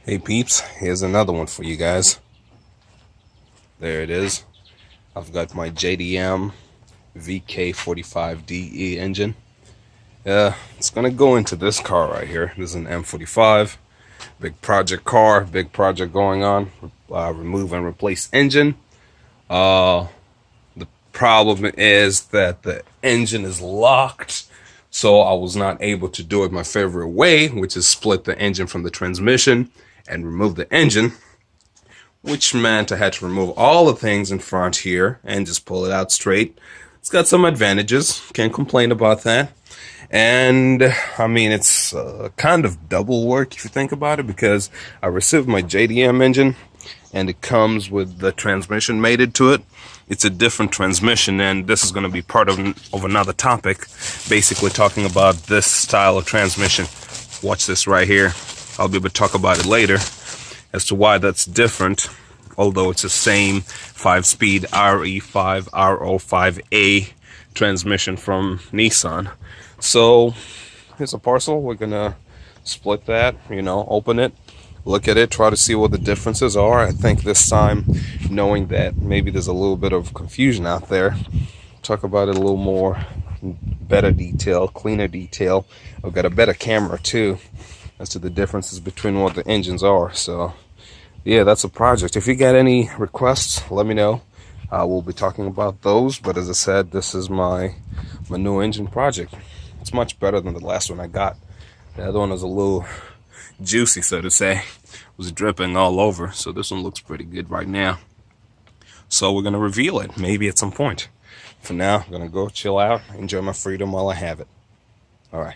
Hey peeps, here's another one for you guys. There it is. I've got my JDM VK45DE engine. It's gonna go into this car right here. This is an M45. Big project car, big project going on. Remove and replace engine. The problem is that the engine is locked, so I was not able to do it my favorite way, which is split the engine from the transmission and remove the engine, which meant I had to remove all the things in front here and just pull it out straight. It's got some advantages, can't complain about that. And I mean, it's kind of double work if you think about it, because I received my JDM engine and it comes with the transmission mated to it. It's a different transmission, and this is going to be part of another topic, basically talking about this style of transmission. Watch this right here. I'll be able to talk about it later as to why that's different, although it's the same 5-speed RE5 RO5A transmission from Nissan. So here's a parcel. We're gonna split that, open it, look at it, try to see what the differences are. I think this time, knowing that maybe there's a little bit of confusion out there, talk about it a little more, better detail, cleaner detail. I've got a better camera too as to the differences between what the engines are. So yeah, that's a project. If you got any requests, let me know. We'll be talking about those. But as I said, this is my new engine project. It's much better than the last one I got. The other one was a little juicy, so to say. It was dripping all over. So this one looks pretty good right now. So we're gonna reveal it maybe at some point. For now, I'm gonna go chill out, enjoy my freedom while I have it. All right.